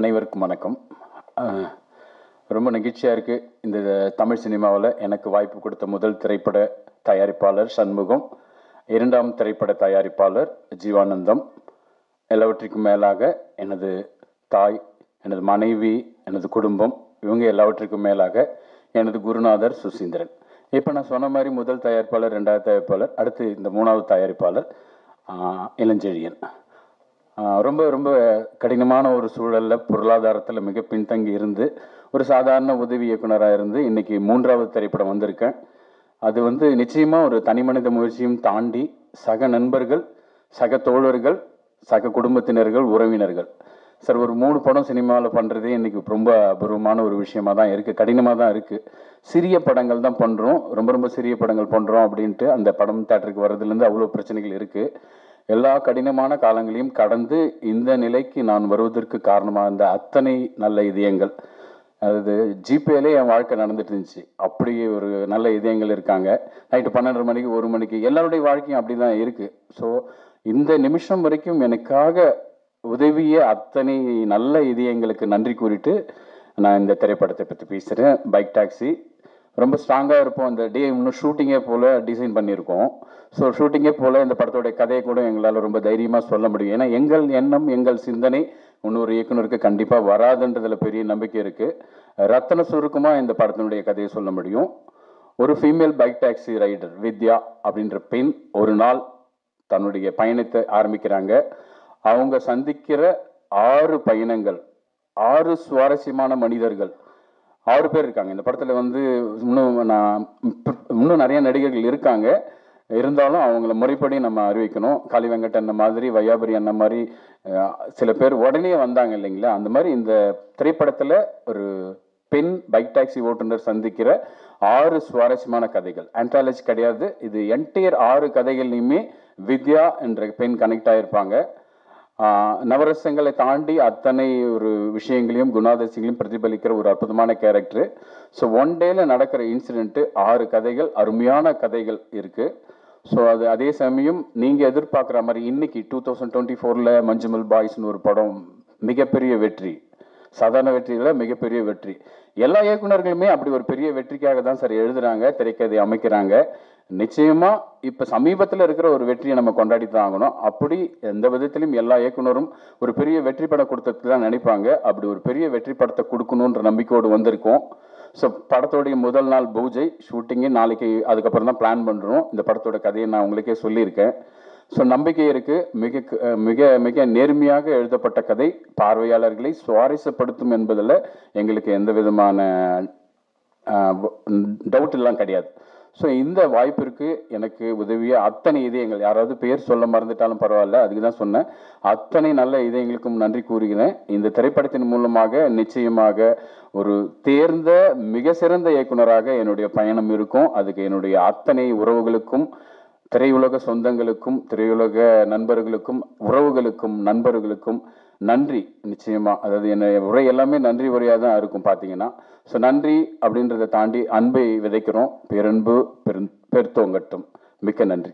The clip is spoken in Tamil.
அனைவருக்கும் வணக்கம். ரொம்ப நெகிழ்ச்சியாக இருக்குது. இந்த தமிழ் சினிமாவில் எனக்கு வாய்ப்பு கொடுத்த முதல் திரைப்பட தயாரிப்பாளர் சண்முகம், இரண்டாம் திரைப்பட தயாரிப்பாளர் ஜீவானந்தம், எல்லாவற்றிற்கும் மேலாக எனது தாய், எனது மனைவி, எனது குடும்பம், இவங்க எல்லாவற்றிற்கும் மேலாக எனது குருநாதர் சுசீந்திரன். இப்போ நான் சொன்ன மாதிரி முதல் தயாரிப்பாளர், ரெண்டாவது தயாரிப்பாளர், அடுத்து இந்த மூணாவது தயாரிப்பாளர் இளஞ்செழியன். ரொம்ப ரொம்ப கடினமான ஒரு சூழலில் பொருளாதாரத்தில் மிக பின்தங்கி இருந்து ஒரு சாதாரண உதவி இயக்குனராக இருந்து இன்றைக்கி மூன்றாவது திரைப்படம் வந்திருக்கேன். அது நிச்சயமாக ஒரு தனி மனித முயற்சியும் தாண்டி சக நண்பர்கள், சக தோழர்கள், சக குடும்பத்தினர்கள், உறவினர்கள் சார் ஒரு 3 படம் சினிமாவில் பண்ணுறதே இன்றைக்கி ரொம்ப அபூர்வமான ஒரு விஷயமாக தான் இருக்குது. கடினமாக தான் இருக்குது. சிறிய படங்கள் தான் பண்ணுறோம், ரொம்ப ரொம்ப சிறிய படங்கள் பண்ணுறோம் அப்படின்ட்டு அந்த படம் தேட்டருக்கு வர்றதுலேருந்து அவ்வளோ பிரச்சனைகள் இருக்குது. எல்லா கடினமான காலங்களையும் கடந்து இந்த நிலைக்கு நான் வருவதற்கு காரணமாக இருந்த அத்தனை நல்ல இதயங்கள், அதாவது ஜிபேலே என் வாழ்க்கை நடந்துட்டு இருந்துச்சு. அப்படி ஒரு நல்ல இதயங்கள் இருக்காங்க. நைட்டு 12 மணிக்கு 1 மணிக்கு எல்லாருடைய வாழ்க்கையும் அப்படி தான் இருக்குது. ஸோ இந்த நிமிஷம் வரைக்கும் எனக்காக உதவிய அத்தனை நல்ல இதயங்களுக்கு நன்றி கூறிட்டு நான் இந்த திரைப்படத்தை பற்றி பேசுகிறேன். பைக் டாக்ஸி ரொம்ப ஸ்ட்ராங்காக இருப்போம். இந்த டே இன்னும் ஷூட்டிங்கே போல் டிசைன் பண்ணியிருக்கோம். ஸோ ஷூட்டிங்கே போல் இந்த படத்தோடைய கதையை கூட எங்களால் ரொம்ப தைரியமாக சொல்ல முடியும். ஏன்னா எங்கள் எண்ணம், எங்கள் சிந்தனை இன்னொரு இயக்குனருக்கு கண்டிப்பாக வராதுன்றதில் பெரிய நம்பிக்கை இருக்குது. ரத்தன சுருக்கமாக இந்த படத்தினுடைய கதையை சொல்ல முடியும். ஒரு ஃபீமேல் பைக் டாக்ஸி ரைடர் வித்யா அப்படின்ற பெண் ஒரு நாள் தன்னுடைய பயணத்தை ஆரம்பிக்கிறாங்க. அவங்க சந்திக்கிற 6 பயணங்கள், 6 சுவாரஸ்யமான மனிதர்கள், 6 பேர் இருக்காங்க இந்த படத்தில். இன்னும் நிறைய நடிகர்கள் இருக்காங்க. இருந்தாலும் அவங்கள முறைப்படி நம்ம அறிவிக்கணும். காளி வெங்கட் அண்ணன் மாதிரி, வையாபுரி அண்ணன் மாதிரி சில பேர் உடனே வந்தாங்க இல்லைங்களா. அந்த மாதிரி இந்த திரைப்படத்தில் ஒரு பெண் பைக் டாக்ஸி ஓட்டுநர் சந்திக்கிற 6 சுவாரஸ்யமான கதைகள். ஆன்டாலஜி கிடையாது, இது என்டையர் 6 கதைகள்லையுமே வித்யா என்ற பெண் கனெக்ட் ஆகிருப்பாங்க. நவரசங்களை தாண்டி அத்தனை ஒரு விஷயங்களையும் குணாதிசயங்களையும் பிரதிபலிக்கிற ஒரு அற்புதமான கேரக்டர். ஸோ ஒன் டேல நடக்கிற இன்சிடென்ட்டு 6 கதைகள், அருமையான கதைகள் இருக்குது. ஸோ அது அதே சமயம் நீங்கள் எதிர்பார்க்குற மாதிரி இன்னைக்கு 2024 மஞ்சுமல் பாய்ஸ்னு ஒரு படம் மிகப்பெரிய வெற்றி, சாதாரண வெற்றியில் மிகப்பெரிய வெற்றி. எல்லா இயக்குநர்களுமே அப்படி ஒரு பெரிய வெற்றிக்காக தான் சார் எழுதுகிறாங்க, திரைக்கதை அமைக்கிறாங்க. நிச்சயமாக இப்போ சமீபத்தில் இருக்கிற ஒரு வெற்றியை நம்ம கொண்டாடி தான் ஆகணும். அப்படி எந்த விதத்திலும் எல்லா இயக்குனரும் ஒரு பெரிய வெற்றி படம் கொடுத்ததுக்கு தான் நினைப்பாங்க. அப்படி ஒரு பெரிய வெற்றி படத்தை கொடுக்கணுன்ற நம்பிக்கையோடு வந்திருக்கோம். ஸோ படத்தோடைய முதல் நாள் பூஜை ஷூட்டிங்கு நாளைக்கு, அதுக்கப்புறம் தான் பிளான் பண்ணுறோம். இந்த படத்தோட கதையை நான் உங்களுக்கே சொல்லியிருக்கேன். ஸோ நம்பிக்கை இருக்குது. மிக மிக மிக நேர்மையாக எழுதப்பட்ட கதை பார்வையாளர்களை சுவாரஸ்யப்படுத்தும் என்பதில் எங்களுக்கு எந்த விதமான டவுட் எல்லாம் கிடையாது. ஸோ இந்த வாய்ப்பிற்கு எனக்கு உதவிய அத்தனை இதயங்கள், யாராவது பேர் சொல்ல மறந்துட்டாலும் பரவாயில்ல, அதுக்கு தான் சொன்னேன், அத்தனை நல்ல இதயங்களுக்கும் நன்றி கூறுகிறேன். இந்த திரைப்படத்தின் மூலமாக நிச்சயமாக ஒரு தேர்ந்த மிக சிறந்த இயக்குனராக என்னுடைய பயணம் இருக்கும். அதுக்கு என்னுடைய அத்தனை உறவுகளுக்கும், திரையுலக சொந்தங்களுக்கும், திரையுலக நண்பர்களுக்கும், உறவுகளுக்கும், நண்பர்களுக்கும் நன்றி. நிச்சயமாக அதாவது என்ன உரை எல்லாமே நன்றி உரையாக தான் இருக்கும் பார்த்தீங்கன்னா. ஸோ நன்றி அப்படின்றத தாண்டி அன்பை விதைக்கிறோம். பேரன்பு பெருத்தோங்கட்டும். மிக்க நன்றி.